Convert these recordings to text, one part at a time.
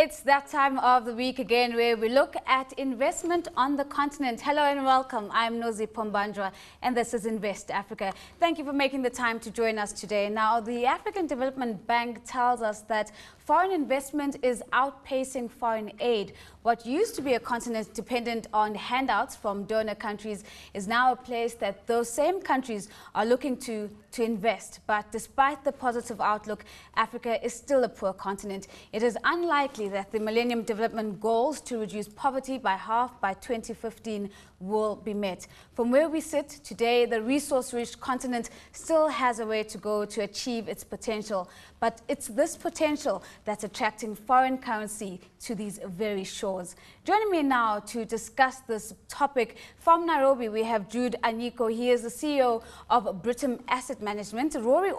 It's that time of the week again where we look at investment on the continent. Hello and welcome. I'm MBANJWA and this is Invest Africa. Thank you for making the time to join us today. Now, the African Development Bank tells us that foreign investment is outpacing foreign aid. What used to be a continent dependent on handouts from donor countries is now a place that those same countries are looking to invest. But despite the positive outlook, Africa is still a poor continent. It is unlikely that the Millennium Development Goals to reduce poverty by half by 2015 will be met. From where we sit today, the resource-rich continent still has a way to go to achieve its potential. But it's this potential that's attracting foreign currency to these very shores. Joining me now to discuss this topic from Nairobi, we have JUDE ANYIKO. He is the CEO of BRITAM Asset Management. RORY,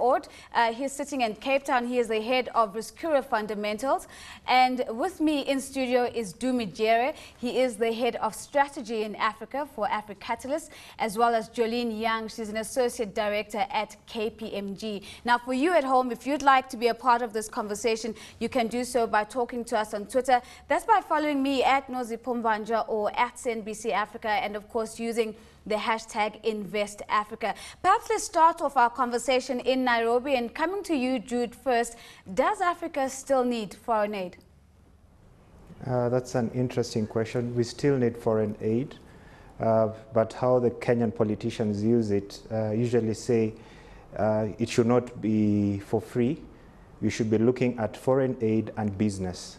he is sitting in Cape Town. He is the head of RISCURA Fundamentals. And with me in studio is DUMIJERE. He is the head of strategy in Africa for AFRICATALYSTS, as well as Jolene Young. She's an associate director at KPMG. Now, for you at home, if you'd like to be a part of this conversation, you can do so by talking to us on Twitter. That's by following me at MBANJWA or at CNBC Africa, and of course using the hashtag InvestAfrica. Perhaps let's start off our conversation in Nairobi, and coming to you, Jude, first. Does Africa still need foreign aid? That's an interesting question. We still need foreign aid, but how the Kenyan politicians use it usually say it should not be for free. We should be looking at foreign aid and business.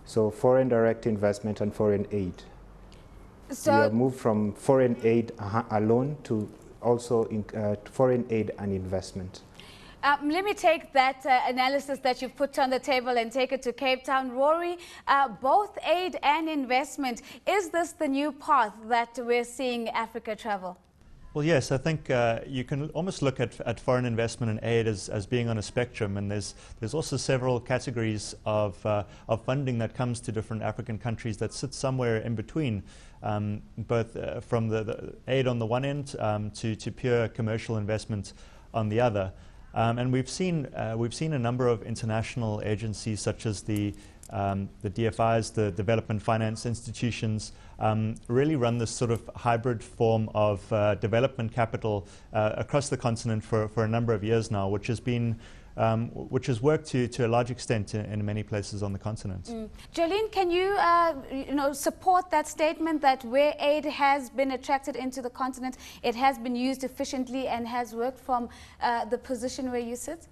So foreign direct investment and foreign aid. So we have moved from foreign aid alone to also foreign aid and investment. Let me take that analysis that you've put on the table and take it to Cape Town. RORY, both aid and investment, is this the new path that we're seeing Africa travel? Well, yes, I think you can almost look at foreign investment and aid as being on a spectrum, and there's also several categories of funding that comes to different African countries that sit somewhere in between, both from the aid on the one end to pure commercial investment on the other. And we've seen a number of international agencies such as the DFIs, the development finance institutions, really run this sort of hybrid form of development capital across the continent for a number of years now, which has worked to a large extent in many places on the continent. Jolene, can you, support that statement that where aid has been attracted into the continent, it has been used efficiently and has worked from the position where you sit?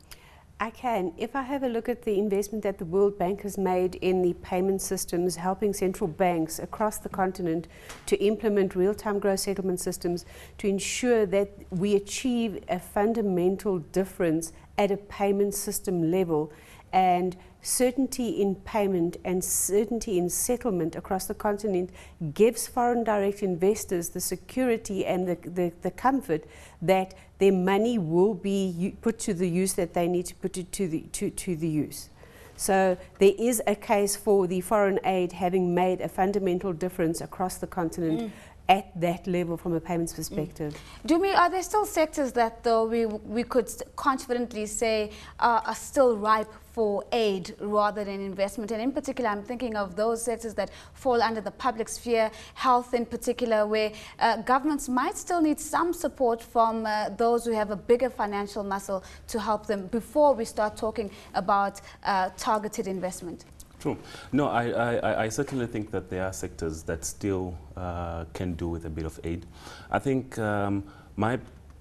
I can. If I have a look at the investment that the World Bank has made in the payment systems, helping central banks across the continent to implement real-time gross settlement systems to ensure that we achieve a fundamental difference at a payment system level, and certainty in payment and certainty in settlement across the continent gives foreign direct investors the security and the comfort that their money will be put to the use that they need to put it to the use. So there is a case for the foreign aid having made a fundamental difference across the continent at that level from a payments perspective. Dumi, are there still sectors that though we could confidently say are still ripe for aid rather than investment? And in particular, I'm thinking of those sectors that fall under the public sphere, health in particular, where governments might still need some support from those who have a bigger financial muscle to help them before we start talking about targeted investment. True. No, I certainly think that there are sectors that still can do with a bit of aid. I think my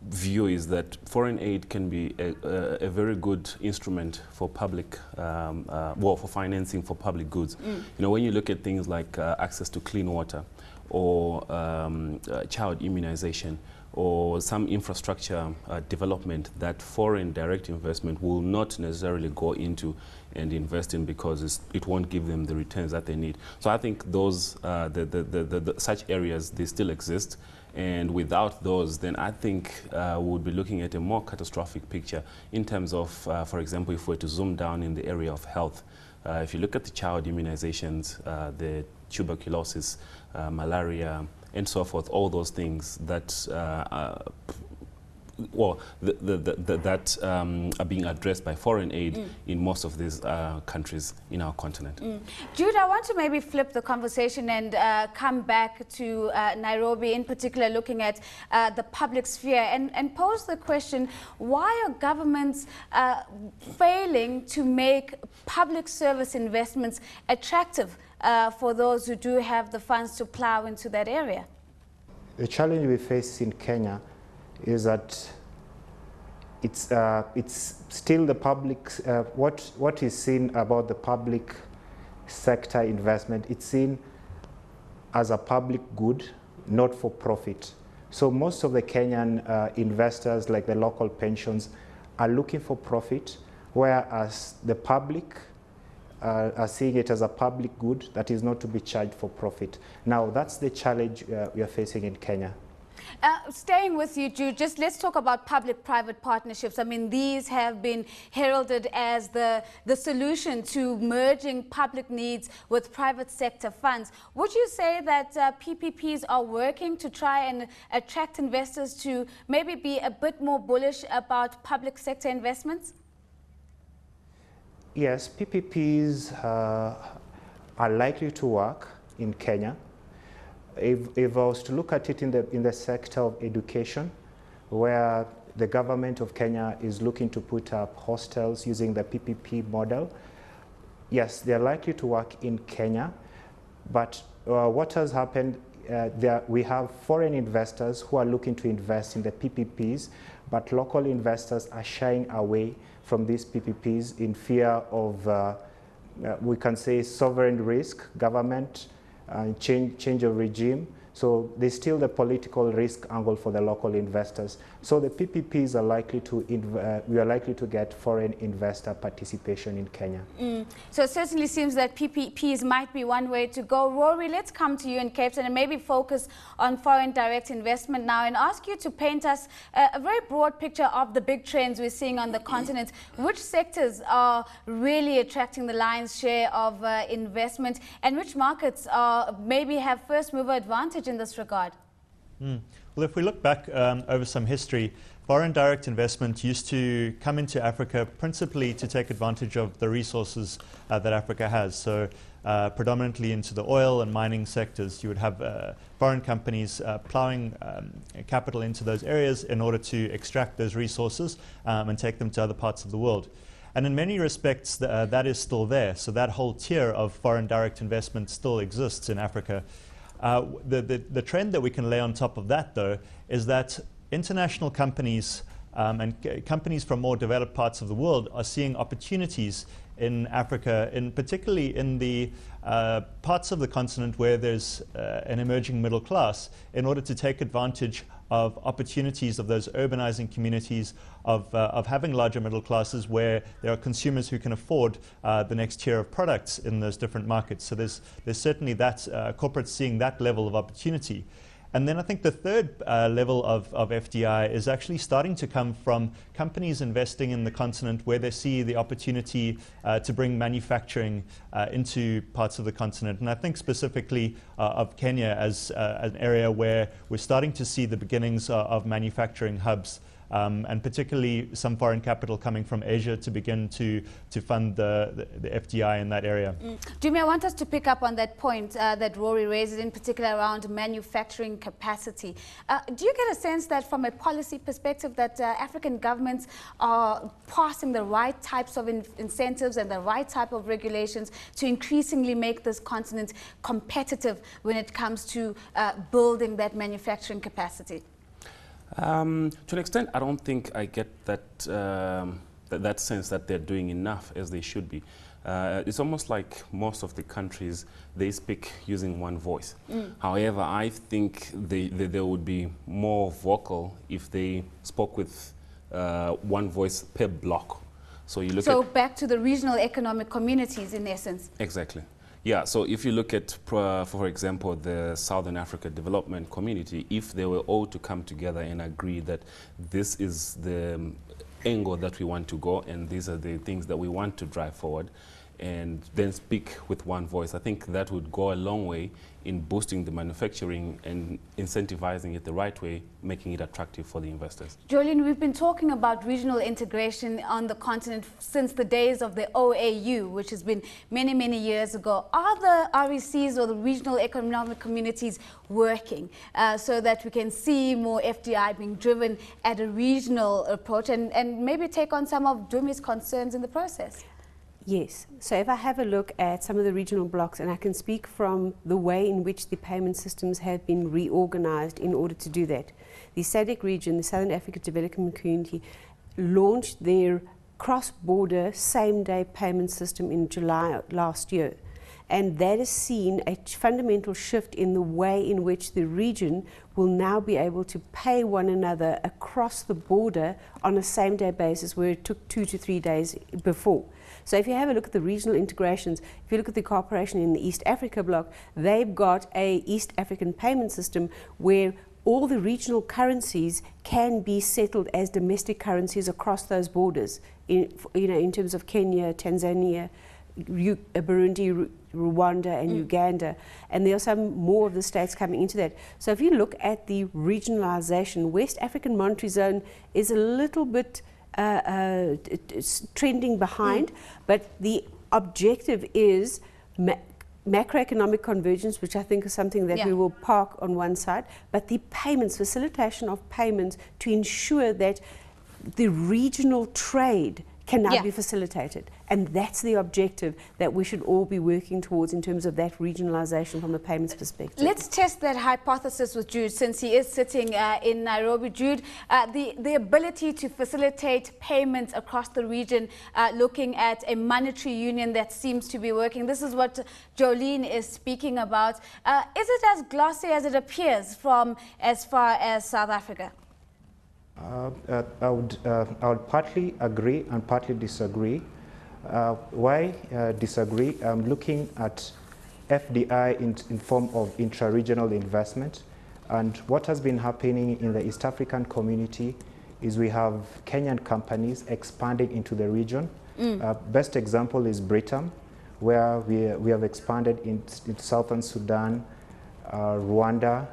view is that foreign aid can be a very good instrument for public, for financing for public goods. You know, when you look at things like access to clean water or child immunization, or some infrastructure development that foreign direct investment will not necessarily go into and invest in because it won't give them the returns that they need. So I think those, such areas, they still exist. And without those, then I think we would be looking at a more catastrophic picture in terms of, for example, if we're to zoom down in the area of health. If you look at the child immunizations, the tuberculosis, malaria, and so forth, all those things that that are being addressed by foreign aid in most of these countries in our continent. Jude, I want to maybe flip the conversation and come back to Nairobi, in particular looking at the public sphere, and pose the question, why are governments failing to make public service investments attractive for those who do have the funds to plow into that area? The challenge we face in Kenya is that it's still the public, what is seen about the public sector investment, it's seen as a public good, not for profit. So most of the Kenyan investors, like the local pensions, are looking for profit, whereas the public are seeing it as a public good that is not to be charged for profit. Now, that's the challenge we are facing in Kenya. Staying with you, Jude, just let's talk about public-private partnerships. I mean, these have been heralded as the solution to merging public needs with private sector funds. Would you say that PPPs are working to try and attract investors to maybe be a bit more bullish about public sector investments? Yes, PPPs are likely to work in Kenya. If I was to look at it in the sector of education, where the government of Kenya is looking to put up hostels using the PPP model, yes, they're likely to work in Kenya. But what has happened, we have foreign investors who are looking to invest in the PPPs, but local investors are shying away from these PPPs in fear of, we can say, sovereign risk, government, change of regime. So there's still the political risk angle for the local investors. So the PPPs are likely to, we are likely to get foreign investor participation in Kenya. So it certainly seems that PPPs might be one way to go. Rory, let's come to you in Cape Town and maybe focus on foreign direct investment now and ask you to paint us a very broad picture of the big trends we're seeing on the continent. Which sectors are really attracting the lion's share of investment, and which markets maybe have first mover advantage in this regard? Well, if we look back over some history, foreign direct investment used to come into Africa principally to take advantage of the resources that Africa has. So predominantly into the oil and mining sectors, you would have foreign companies plowing capital into those areas in order to extract those resources and take them to other parts of the world. And in many respects, that is still there. So that whole tier of foreign direct investment still exists in Africa. The trend that we can lay on top of that, though, is that international companies and companies from more developed parts of the world are seeing opportunities in Africa, particularly in the parts of the continent where there's an emerging middle class, in order to take advantage of opportunities of those urbanizing communities, of having larger middle classes where there are consumers who can afford the next tier of products in those different markets. So there's certainly that, corporates seeing that level of opportunity. And then I think the third level of FDI is actually starting to come from companies investing in the continent where they see the opportunity to bring manufacturing into parts of the continent. And I think specifically of Kenya as an area where we're starting to see the beginnings of manufacturing hubs. And particularly some foreign capital coming from Asia to begin to fund the FDI in that area. Dumi, I want us to pick up on that point that Rory raises, in particular around manufacturing capacity. Do you get a sense that from a policy perspective that African governments are passing the right types of incentives and the right type of regulations to increasingly make this continent competitive when it comes to building that manufacturing capacity? To an extent, I don't think I get that sense that they're doing enough as they should be. It's almost like most of the countries, they speak using one voice. However, I think they would be more vocal if they spoke with one voice per block. So you look at back to the regional economic communities, in essence. Exactly. Yeah, so if you look at, for example, the Southern Africa Development Community, if they were all to come together and agree that this is the angle that we want to go and these are the things that we want to drive forward, and then speak with one voice. I think that would go a long way in boosting the manufacturing and incentivizing it the right way, making it attractive for the investors. Jolene, we've been talking about regional integration on the continent since the days of the OAU, which has been many, many years ago. Are the RECs or the regional economic communities working so that we can see more FDI being driven at a regional approach and maybe take on some of Dumi's concerns in the process? Yes. So if I have a look at some of the regional blocks, and I can speak from the way in which the payment systems have been reorganized in order to do that. The SADC region, the Southern Africa Development Community, launched their cross-border same-day payment system in July last year. And that has seen a fundamental shift in the way in which the region will now be able to pay one another across the border on a same-day basis, where it took 2 to 3 days before. So if you have a look at the regional integrations, if you look at the cooperation in the East Africa bloc, they've got a East African payment system where all the regional currencies can be settled as domestic currencies across those borders, in terms of Kenya, Tanzania, Burundi, Rwanda and Uganda, and there are some more of the states coming into that. So if you look at the regionalization, West African Monetary Zone is a little bit trending behind, but the objective is macroeconomic convergence, which I think is something that we will park on one side, but the payments, facilitation of payments to ensure that the regional trade can now be facilitated. And that's the objective that we should all be working towards in terms of that regionalization from a payments perspective. Let's test that hypothesis with Jude, since he is sitting in Nairobi. Jude, the ability to facilitate payments across the region, looking at a monetary union that seems to be working. This is what Jolene is speaking about. Is it as glossy as it appears from as far as South Africa? I would partly agree and partly disagree. Why disagree? I'm looking at FDI in form of intra-regional investment, and what has been happening in the East African community is we have Kenyan companies expanding into the region. Best example is BRITAM, where we have expanded in Southern Sudan, Rwanda,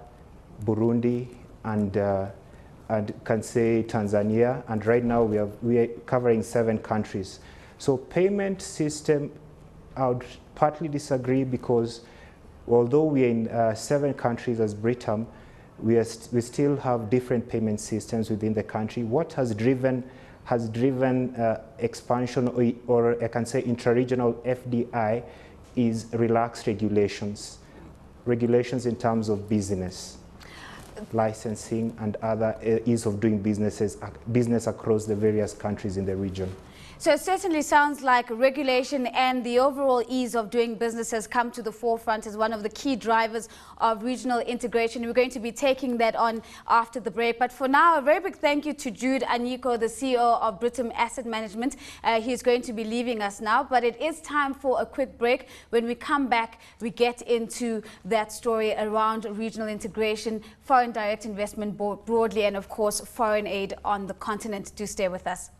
Burundi, and can say Tanzania, and right now we are covering 7 countries. So payment system, I would partly disagree, because although we are in 7 countries as BRITAM, we still have different payment systems within the country. What has driven expansion, or I can say intra-regional FDI, is relaxed regulations in terms of business, licensing and other ease of doing business across the various countries in the region. So it certainly sounds like regulation and the overall ease of doing business has come to the forefront as one of the key drivers of regional integration. We're going to be taking that on after the break. But for now, a very big thank you to Jude ANYIKO, the CEO of BRITAM Asset Management. He's going to be leaving us now, but it is time for a quick break. When we come back, we get into that story around regional integration, foreign direct investment broadly, and of course, foreign aid on the continent. Do stay with us.